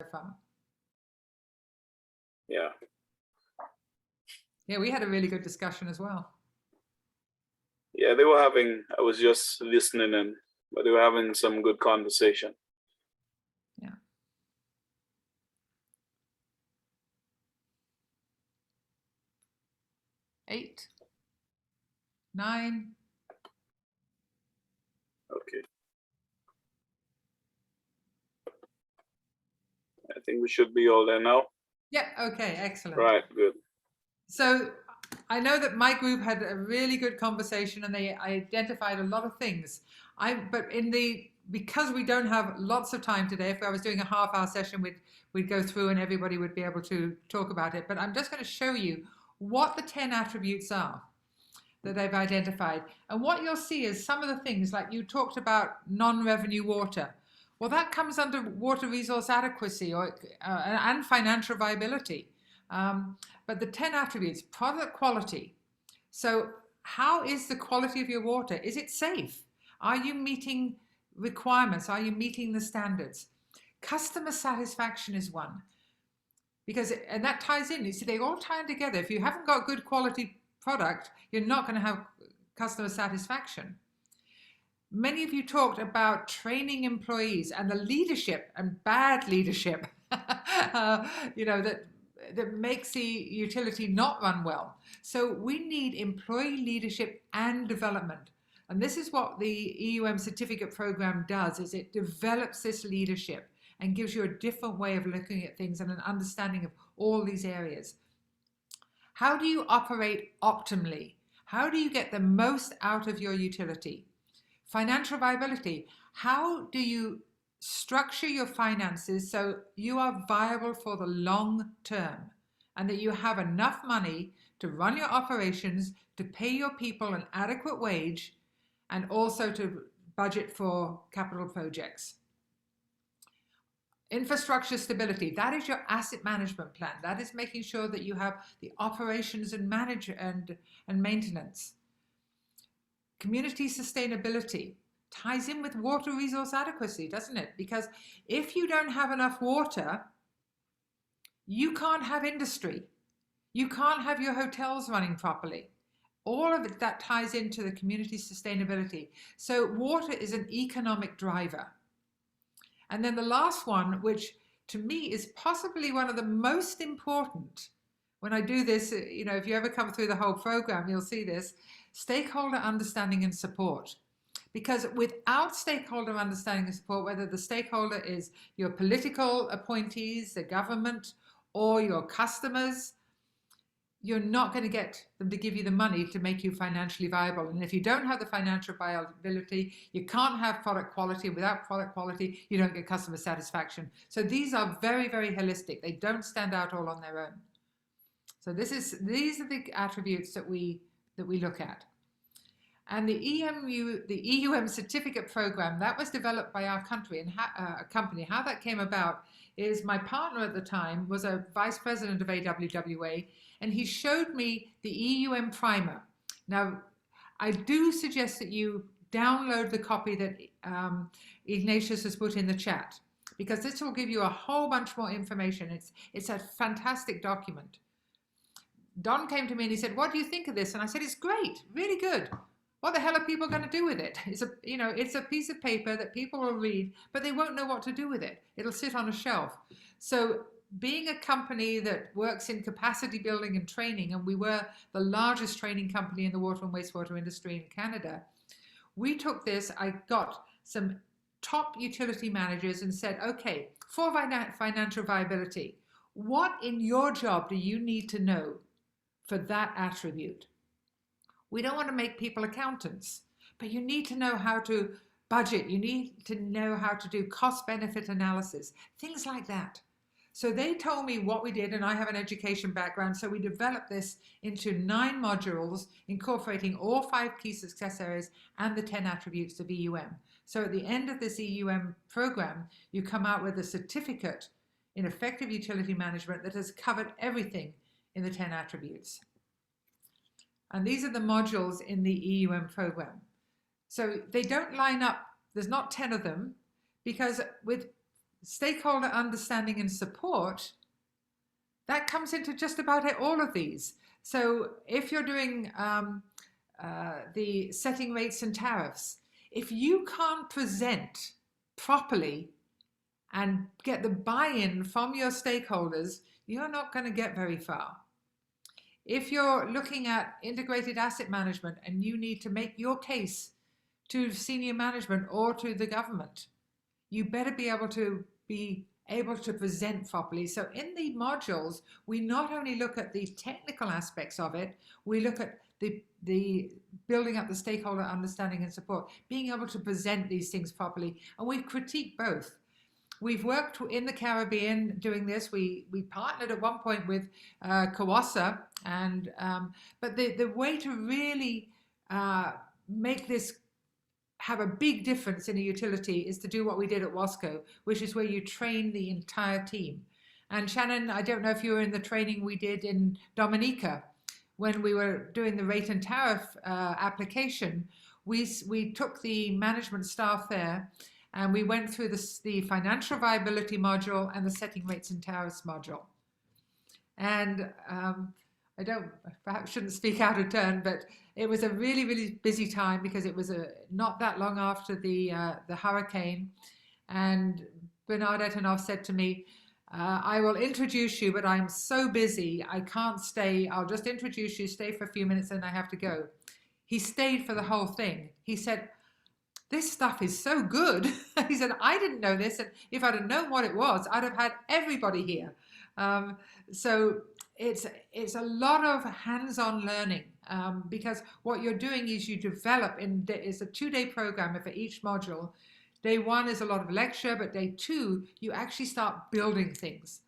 far. Yeah. Yeah, we had a really good discussion as well. Yeah, they were having, I was just listening in, but they were having some good conversation. Yeah. Eight, 9. Okay. I think we should be all there now. Yeah, okay, excellent. Right, good. So I know that my group had a really good conversation and they identified a lot of things. But because we don't have lots of time today, if I was doing a half-hour session, we'd go through and everybody would be able to talk about it. But I'm just going to show you what the 10 attributes are that they've identified. And what you'll see is some of the things, like you talked about non-revenue water. Well, that comes under water resource adequacy and financial viability. But the 10 attributes, product quality. So how is the quality of your water? Is it safe? Are you meeting requirements? Are you meeting the standards? Customer satisfaction is one. And that ties in. You see, they all tie in together. If you haven't got good quality product, you're not going to have customer satisfaction. Many of you talked about training employees and the leadership and bad leadership, that makes the utility not run well. So we need employee leadership and development. And this is what the EUM certificate program does, is it develops this leadership and gives you a different way of looking at things and an understanding of all these areas. How do you operate optimally? How do you get the most out of your utility? Financial viability. How do you structure your finances so you are viable for the long term and that you have enough money to run your operations, to pay your people an adequate wage, and also to budget for capital projects? Infrastructure stability, that is your asset management plan. That is making sure that you have the operations and maintenance. Community sustainability ties in with water resource adequacy, doesn't it? Because if you don't have enough water, you can't have industry. You can't have your hotels running properly. All of it, that ties into the community sustainability. So water is an economic driver. And then the last one, which to me is possibly one of the most important, when I do this, if you ever come through the whole program, you'll see this, stakeholder understanding and support. Because without stakeholder understanding and support, whether the stakeholder is your political appointees, the government, or your customers, you're not going to get them to give you the money to make you financially viable. And if you don't have the financial viability, you can't have product quality. Without product quality, you don't get customer satisfaction. So these are very, very holistic. They don't stand out all on their own. So these are the attributes that we look at. And the EUM certificate program, that was developed by our country and company. How that came about is my partner at the time was a vice president of AWWA, and he showed me the EUM primer. Now, I do suggest that you download the copy that Ignatius has put in the chat, because this will give you a whole bunch more information. It's a fantastic document. Don came to me and he said, "What do you think of this?" And I said, "It's great, really good. What the hell are people going to do with it? It's a piece of paper that people will read, but they won't know what to do with it. It'll sit on a shelf." So being a company that works in capacity building and training, and we were the largest training company in the water and wastewater industry in Canada, we took this, I got some top utility managers and said, okay, for financial viability, what in your job do you need to know for that attribute? We don't want to make people accountants, but you need to know how to budget. You need to know how to do cost-benefit analysis, things like that. So they told me what we did, and I have an education background, so we developed this into 9 modules, incorporating all 5 key success areas and the 10 attributes of EUM. So at the end of this EUM program, you come out with a certificate in effective utility management that has covered everything in the 10 attributes. And these are the modules in the EUM program. So they don't line up, there's not 10 of them, because with stakeholder understanding and support, that comes into just about all of these. So if you're doing the setting rates and tariffs, if you can't present properly and get the buy-in from your stakeholders, you're not going to get very far. If you're looking at integrated asset management and you need to make your case to senior management or to the government, you better be able to present properly. So in the modules, we not only look at the technical aspects of it, we look at the building up the stakeholder understanding and support, being able to present these things properly. And we critique both. We've worked in the Caribbean doing this. We partnered at one point with CAWASA, and but the way to really make this have a big difference in a utility is to do what we did at WASCO, which is where you train the entire team. And Shannon, I don't know if you were in the training we did in Dominica when we were doing the rate and tariff application. We took the management staff there, and we went through the financial viability module and the setting rates and tariffs module. And I perhaps shouldn't speak out of turn, but it was a really, really busy time because it was not that long after the hurricane. And Bernard Etanov said to me, I will introduce you, but I'm so busy, I can't stay. I'll just introduce you, stay for a few minutes, and I have to go. He stayed for the whole thing. He said, this stuff is so good. He said, I didn't know this, and if I'd have known what it was, I'd have had everybody here. So it's a lot of hands-on learning, because what you're doing is you develop, it's a 2-day program for each module. Day 1 is a lot of lecture, but day 2, you actually start building things.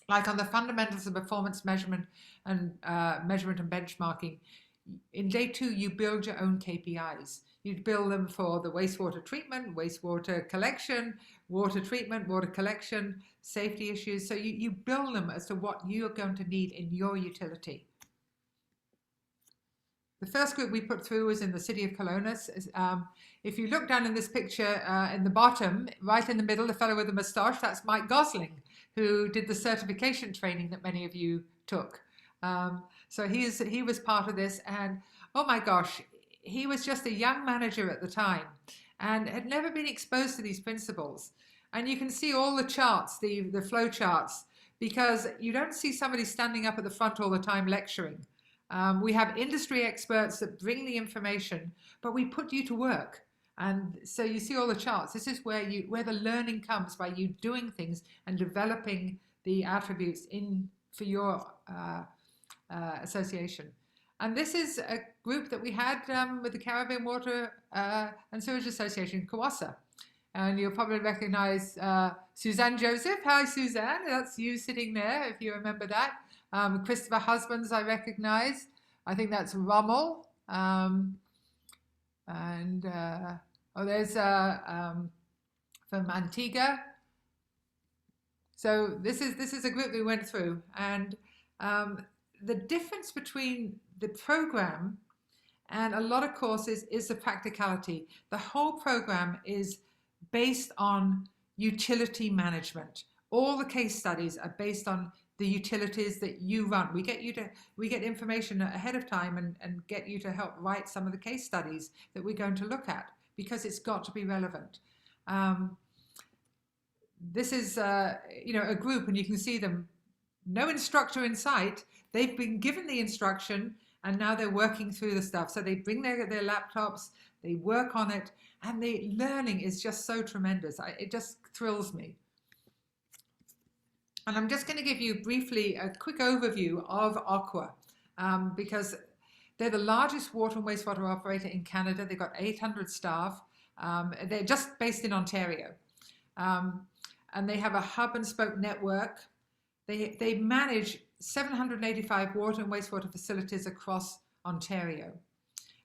Like on the fundamentals of performance measurement and benchmarking. In day 2, you build your own KPIs. You build them for the wastewater treatment, wastewater collection, water treatment, water collection, safety issues. So you build them as to what you're going to need in your utility. The first group we put through was in the city of Colonos. If you look down in this picture in the bottom, right in the middle, the fellow with the moustache, that's Mike Gosling, who did the certification training that many of you took. So he was part of this, and oh my gosh, he was just a young manager at the time and had never been exposed to these principles. And you can see all the charts, the flow charts, because you don't see somebody standing up at the front all the time lecturing. We have industry experts that bring the information, but we put you to work. And so you see all the charts. This is where the learning comes, by you doing things and developing the attributes for your association. And this is a group that we had with the Caribbean Water and Sewage Association, CAWASA. And you'll probably recognize Suzanne Joseph. Hi, Suzanne. That's you sitting there, if you remember that. Christopher Husbands, I recognize. I think that's Rommel. There's from Antigua. So this is a group we went through. And the difference between the program and a lot of courses is the practicality. The whole program is based on utility management. All the case studies are based on the utilities that you run. We get information ahead of time and get you to help write some of the case studies that we're going to look at, because it's got to be relevant. This is a group, and you can see them. No instructor in sight. They've been given the instruction, and now they're working through the stuff. So they bring their laptops, they work on it, and the learning is just so tremendous. It just thrills me. And I'm just going to give you briefly a quick overview of Aqua, because they're the largest water and wastewater operator in Canada. They've got 800 staff. They're just based in Ontario. And they have a hub and spoke network. They manage 785 water and wastewater facilities across Ontario,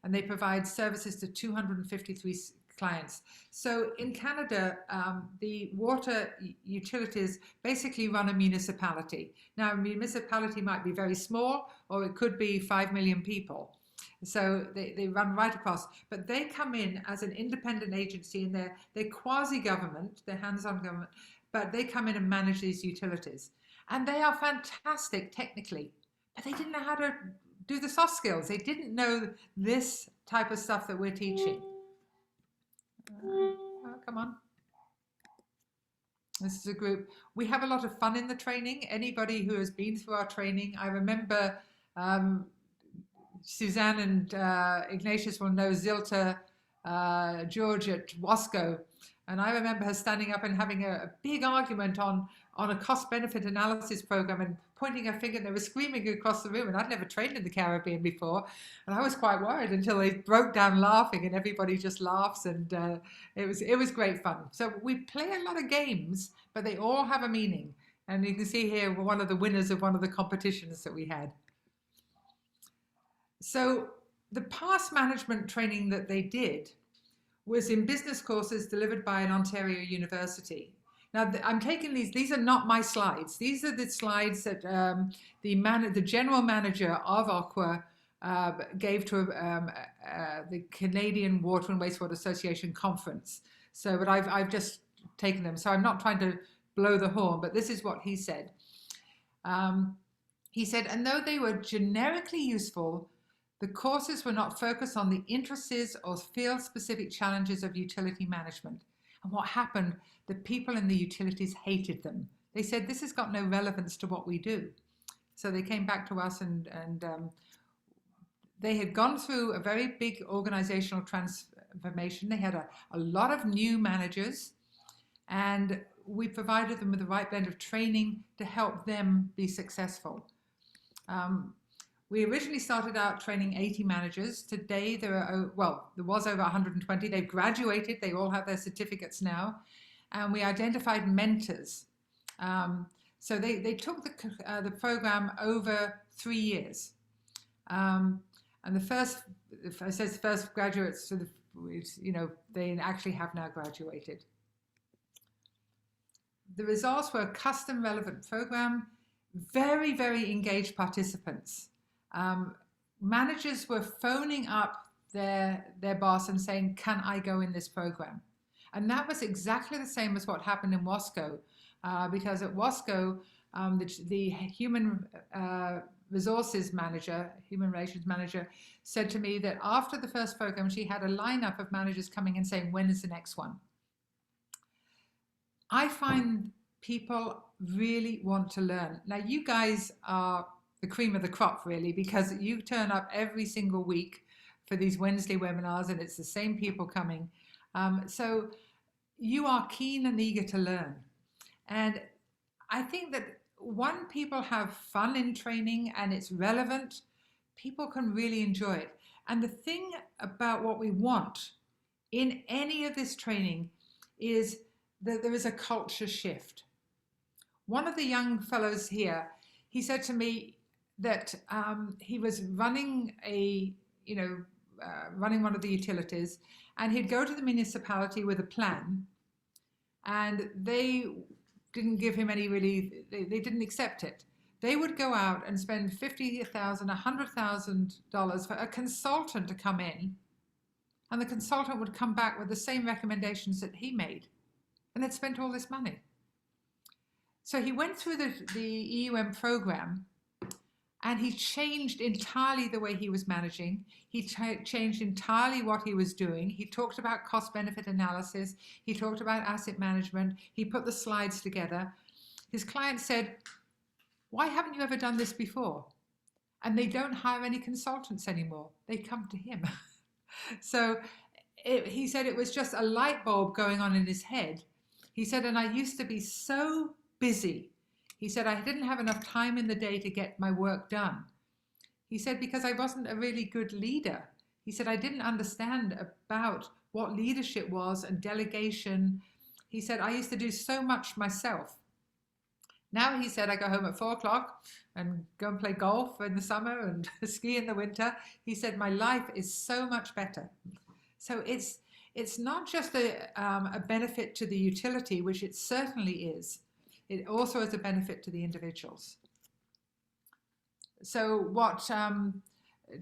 and they provide services to 253 clients. So in Canada, the water utilities basically run a municipality. Now, a municipality might be very small, or it could be 5 million people. So they run right across, but they come in as an independent agency, and they're quasi-government, they're hands-on government, but they come in and manage these utilities. And they are fantastic technically, but they didn't know how to do the soft skills. They didn't know this type of stuff that we're teaching. Oh, come on. This is a group. We have a lot of fun in the training. Anybody who has been through our training, I remember Suzanne and Ignatius will know Zilta George at Wasco. And I remember her standing up and having a big argument on a cost-benefit analysis program and pointing her finger, and they were screaming across the room. And I'd never trained in the Caribbean before. And I was quite worried until they broke down laughing, and everybody just laughs. And it was great fun. So we play a lot of games, but they all have a meaning. And you can see here, we're one of the winners of one of the competitions that we had. So the past management training that they did was in business courses delivered by an Ontario university. Now, I'm taking these are not my slides. These are the slides that the general manager of Aqua gave to the Canadian Water and Wastewater Association conference. So, but I've just taken them. So I'm not trying to blow the horn, but this is what he said. He said, and though they were generically useful, the courses were not focused on the interests or field-specific challenges of utility management. And what happened, the people in the utilities hated them. They said, this has got no relevance to what we do. So they came back to us and they had gone through a very big organizational transformation. They had a lot of new managers, and we provided them with the right blend of training to help them be successful. We originally started out training 80 managers. Today there are, well, there was over 120. They've graduated. They all have their certificates now. And we identified mentors. So they took the program over 3 years. And the first, if I say the first graduates, sort of, you know, they actually have now graduated. The results were a custom relevant program, very, very engaged participants. Managers were phoning up their boss and saying, can I go in this program? And that was exactly the same as what happened in Wasco, because at Wasco, the human resources manager, human relations manager, said to me that after the first program, she had a lineup of managers coming and saying, when is the next one? I find people really want to learn. Now, you guys are the cream of the crop, really, because you turn up every single week for these Wednesday webinars, and it's the same people coming. So you are keen and eager to learn. And I think that when people have fun in training and it's relevant, people can really enjoy it. And the thing about what we want in any of this training is that there is a culture shift. One of the young fellows here, he said to me that he was running running one of the utilities, and he'd go to the municipality with a plan, and they didn't give him any they didn't accept it. They would go out and spend $50,000, $100,000 for a consultant to come in, and the consultant would come back with the same recommendations that he made, and they'd spent all this money. So he went through the EUM program, and he changed entirely the way he was managing. He changed entirely what he was doing. He talked about cost-benefit analysis. He talked about asset management. He put the slides together. His client said, why haven't you ever done this before? And they don't hire any consultants anymore. They come to him. So he said it was just a light bulb going on in his head. He said, and I used to be so busy. He said, I didn't have enough time in the day to get my work done. He said, because I wasn't a really good leader. He said, I didn't understand about what leadership was and delegation. He said, I used to do so much myself. Now, he said, I go home at 4 o'clock and go and play golf in the summer and ski in the winter. He said, my life is so much better. So it's not just a benefit to the utility, which it certainly is. It also is a benefit to the individuals. So what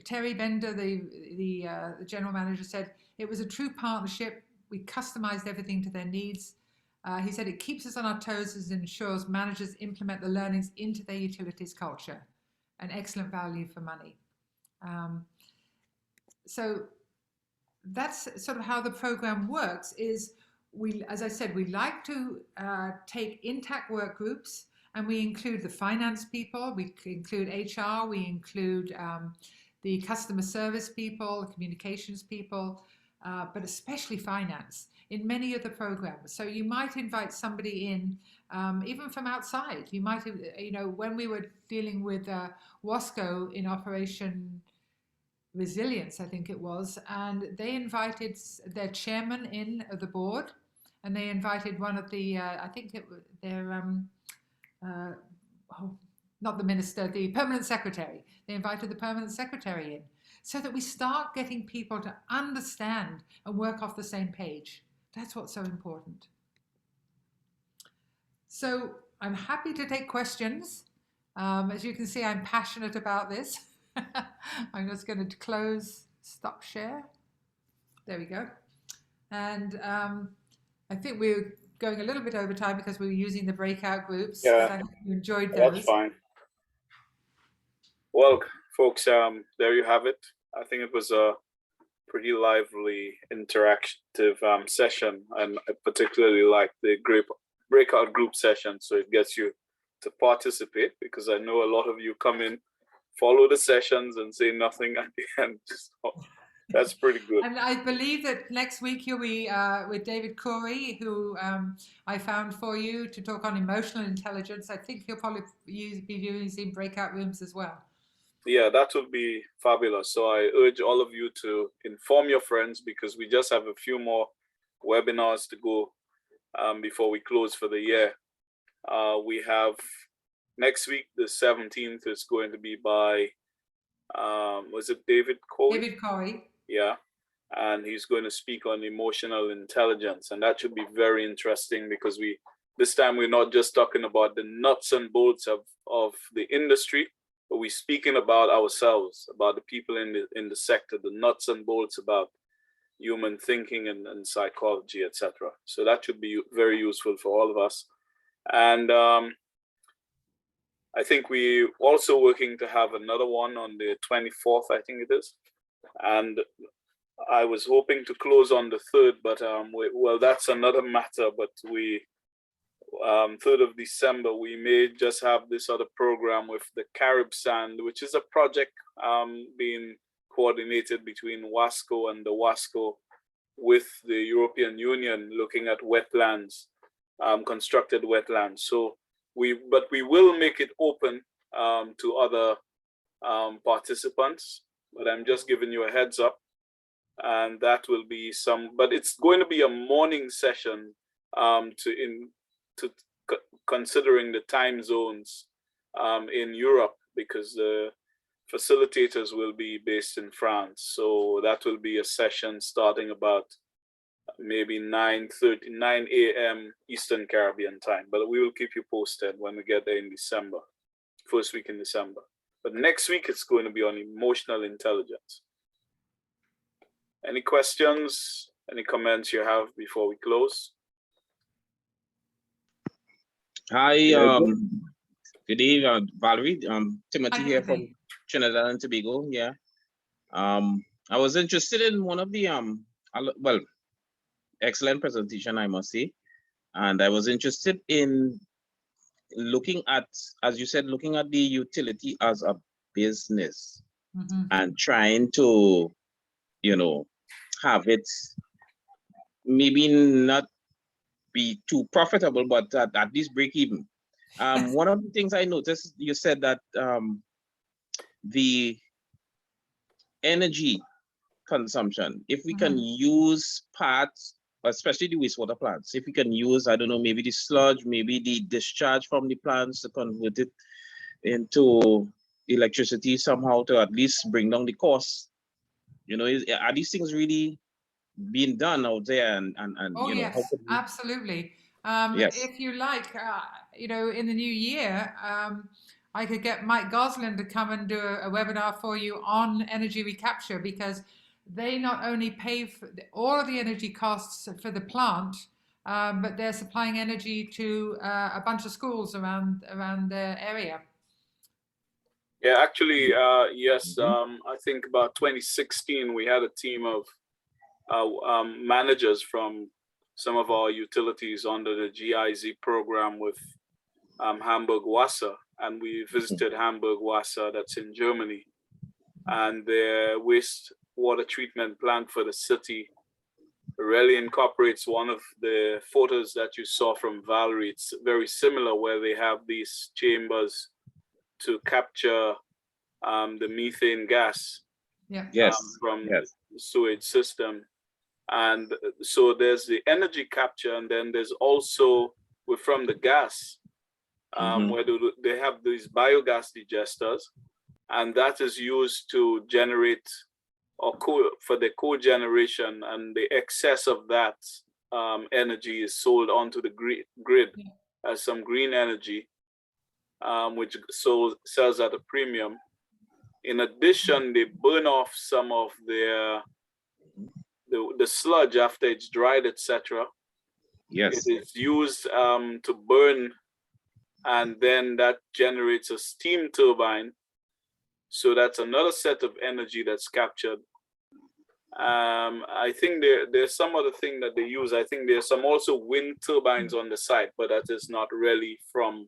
Terry Bender, the general manager, said, it was a true partnership. We customized everything to their needs. He said it keeps us on our toes as it ensures managers implement the learnings into their utilities culture. An excellent value for money. So that's sort of how the program works. Is we, as I said, we like to take intact work groups, and we include the finance people, we include HR, we include the customer service people, the communications people, but especially finance in many of the programs. So you might invite somebody in, even from outside. You might, you know, when we were dealing with WASCO in Operation Resilience, I think it was, and they invited their chairman in of the board, and they invited one of the, I think it was their, not the minister, the permanent secretary. They invited the permanent secretary in, so that we start getting people to understand and work off the same page. That's what's so important. So I'm happy to take questions. As you can see, I'm passionate about this. I'm just going to stop share. There we go. And I think we're going a little bit over time because we were using the breakout groups. Yeah, I hope you enjoyed those. That's fine. Well, folks, there you have it. I think it was a pretty lively, interactive session, and I particularly like the breakout group session. So it gets you to participate, because I know a lot of you come in, follow the sessions, and say nothing at the end. So that's pretty good. And I believe that next week you'll be with David Corey, who I found for you to talk on emotional intelligence. I think he'll probably be using breakout rooms as well. Yeah, that would be fabulous. So I urge all of you to inform your friends, because we just have a few more webinars to go before we close for the year. We have next week, the 17th, is going to be by, was it David Corey? David Corey. Yeah, and he's going to speak on emotional intelligence, and that should be very interesting, because this time we're not just talking about the nuts and bolts of the industry, but we're speaking about ourselves, about the people in the sector, the nuts and bolts about human thinking and psychology, etc. So that should be very useful for all of us. And I think we're also working to have another one on the 24th, I think it is. And I was hoping to close on the 3rd, but well, that's another matter. But 3rd of December, we may just have this other program with the Carib Sand, which is a project being coordinated between WASCO and the WASCO with the European Union, looking at wetlands, constructed wetlands. So we will make it open to other participants, but I'm just giving you a heads up. And that will be but it's going to be a morning session considering the time zones in Europe, because the facilitators will be based in France. So that will be a session starting about maybe 9 a.m. Eastern Caribbean time. But we will keep you posted when we get there in December, first week in December. But next week, it's going to be on emotional intelligence. Any questions, any comments you have before we close? Hi, good evening, Valerie. Timothy here from Trinidad and Tobago. Yeah. I was interested in one of the well, excellent presentation, I must say. And I was interested in looking at, as you said, looking at the utility as a business, and trying to, you know, have it maybe not be too profitable, but at least break even. One of the things I noticed, you said that the energy consumption, if we can use parts, especially the wastewater plants, if we can use, I don't know, maybe the sludge, maybe the discharge from the plants to convert it into electricity somehow to at least bring down the cost. You know, are these things really being done out there? And oh, you know, yes, absolutely. Yes. If you like, you know, in the new year, I could get Mike Goslin to come and do a webinar for you on energy recapture, because they not only pay for all of the energy costs for the plant, but they're supplying energy to a bunch of schools around the area. Yeah, actually, yes. I think about 2016, we had a team of managers from some of our utilities under the GIZ program with Hamburg Wasser, and we visited Hamburg Wasser, that's in Germany, and their wastewater treatment plant for the city really incorporates one of the photos that you saw from Valerie. It's very similar, where they have these chambers to capture the methane gas from the sewage system. And so there's the energy capture, and then there's also from the gas, where they have these biogas digesters, and that is used to generate or for the cogeneration, and the excess of that energy is sold onto the grid as some green energy, which sells at a premium. In addition, they burn off some of the sludge after it's dried, etc. Yes. It is used to burn, and then that generates a steam turbine. So that's another set of energy that's captured. I think there's some other thing that they use. I think there's some also wind turbines on the site, but that is not really from,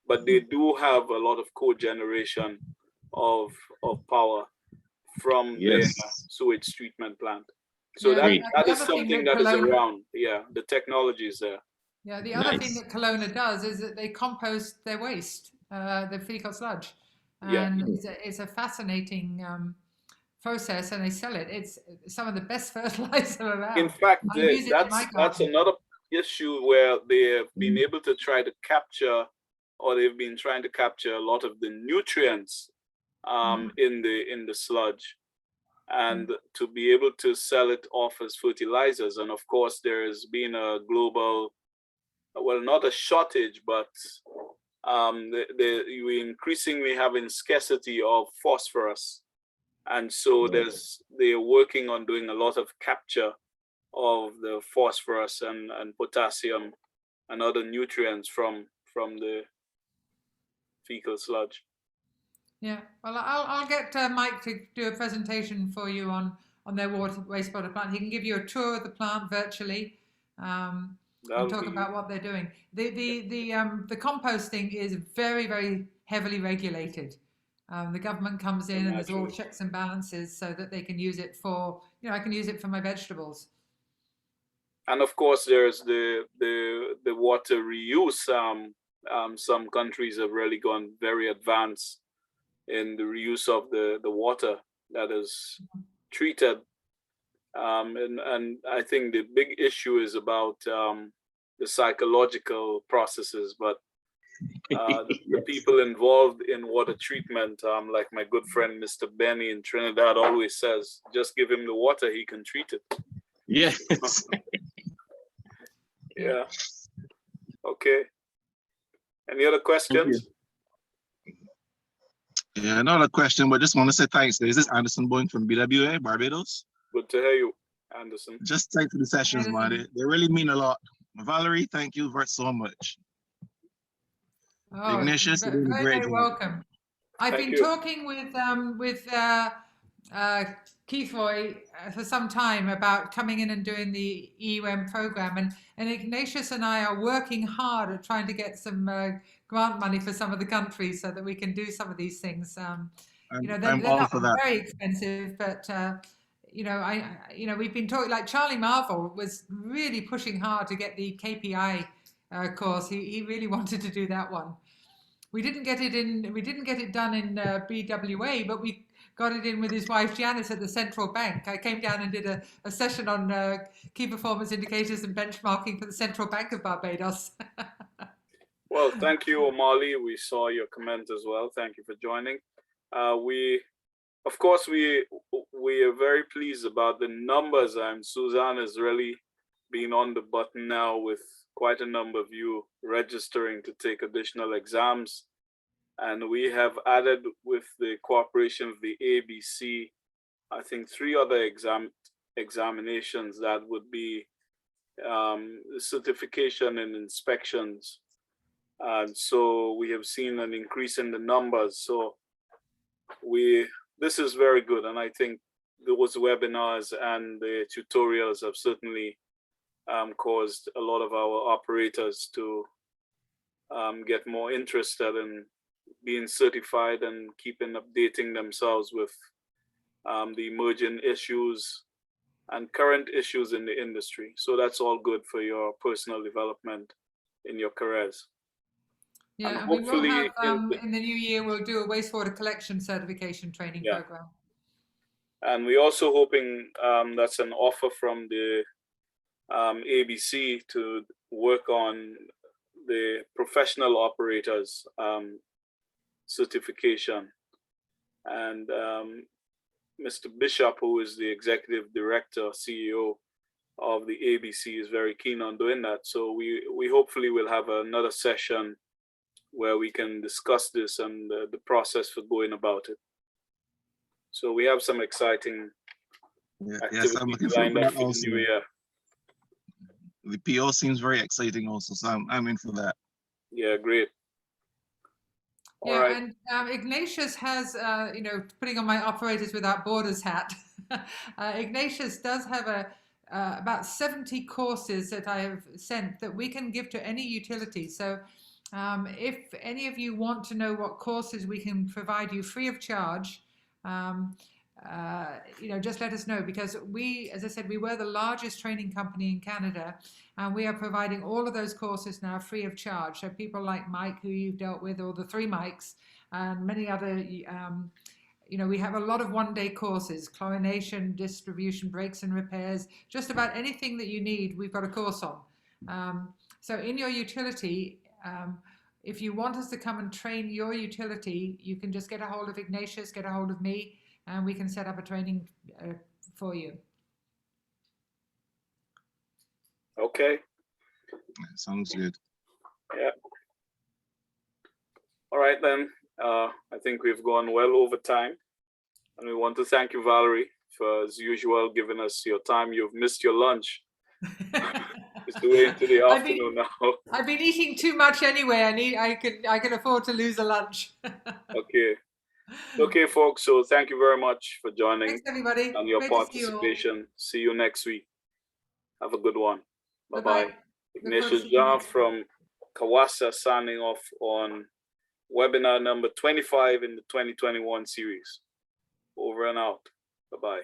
but they do have a lot of cogeneration of power from the sewage treatment plant. So that is something that is around. Yeah, the technology is there. Yeah, the other thing that Kelowna does is that they compost their waste, the fecal sludge, and it's a fascinating process, and they sell it. It's some of the best fertilizer around. In fact, that's another issue where they have been able to try to capture, or they've been trying to capture a lot of the nutrients in the sludge, and to be able to sell it off as fertilizers. And of course, there has been a global, well, not a shortage, but we increasingly having scarcity of phosphorus. And so they're working on doing a lot of capture of the phosphorus and potassium and other nutrients from the fecal sludge. Yeah, well, I'll get Mike to do a presentation for you on their wastewater plant. He can give you a tour of the plant virtually and talk about what they're doing. The composting is very, very heavily regulated. The government comes in and there's all checks and balances so that they can use it for, I can use it for my vegetables. And of course, there's the water reuse. Some countries have really gone very advanced in the reuse of the water that is treated. And I think the big issue is about the psychological processes, but the people involved in water treatment, like my good friend Mr. Benny in Trinidad always says, just give him the water, he can treat it. Yes. Yeah. Okay. Any other questions? Yeah, another question, but just want to say thanks. Is this Anderson Boeing from BWA, Barbados? Good to hear you, Anderson. Just thanks for the sessions, man. They really mean a lot. Valerie, thank you so much. Oh, Ignatius, very, very welcome. I've been talking with Keith Roy for some time about coming in and doing the EUM program, and Ignatius and I are working hard at trying to get some grant money for some of the countries so that we can do some of these things. They're not very expensive, but we've been talking, like Charlie Marvel was really pushing hard to get the KPI course. He really wanted to do that one. We didn't get it done in BWA, but we got it in with his wife Janice at the central bank. I came down and did a session on key performance indicators and benchmarking for the Central Bank of Barbados. Well, thank you, O'Malley. We saw your comment as well. Thank you for joining. Of course, we are very pleased about the numbers. Suzanne has really been on the button now with quite a number of you registering to take additional exams. And we have added, with the cooperation of the ABC, I think 3 other examinations that would be certification and inspections. And so we have seen an increase in the numbers. So this is very good. And I think those webinars and the tutorials have certainly caused a lot of our operators to get more interested in being certified and keeping updating themselves with the emerging issues and current issues in the industry. So that's all good for your personal development in your careers. Yeah, and hopefully we will have, in the new year, we'll do a wastewater collection certification training program. And we're also hoping that's an offer from the ABC to work on the professional operators certification. And Mr. Bishop, who is the executive director, CEO of the ABC, is very keen on doing that. So we hopefully will have another session where we can discuss this and the process for going about it. So we have some exciting yes, I'm looking forward to that also. The new year. The PO seems very exciting also, so I'm in for that. Yeah, great. All right. And Ignatius has, putting on my Operators Without Borders hat, Ignatius does have about 70 courses that I have sent that we can give to any utility. So if any of you want to know what courses we can provide you free of charge, just let us know, because we, as I said, we were the largest training company in Canada, and we are providing all of those courses now free of charge. So people like Mike, who you've dealt with, or the 3 Mikes, and many other, we have a lot of one-day courses, chlorination, distribution, breaks and repairs, just about anything that you need, we've got a course on. So in your utility, if you want us to come and train your utility, you can just get a hold of Ignatius, get a hold of me, and we can set up a training for you. Okay. Sounds good. Yeah. All right, then. I think we've gone well over time. And we want to thank you, Valerie, for, as usual, giving us your time. You've missed your lunch. It's way into the afternoon now. I've been eating too much anyway. I can afford to lose a lunch. Okay. Okay, folks. So thank you very much for joining. Thanks, everybody. And your Great participation. See you next week. Have a good one. Bye-bye. Ignatius John from CAWASA signing off on webinar number 25 in the 2021 series. Over and out. Bye-bye.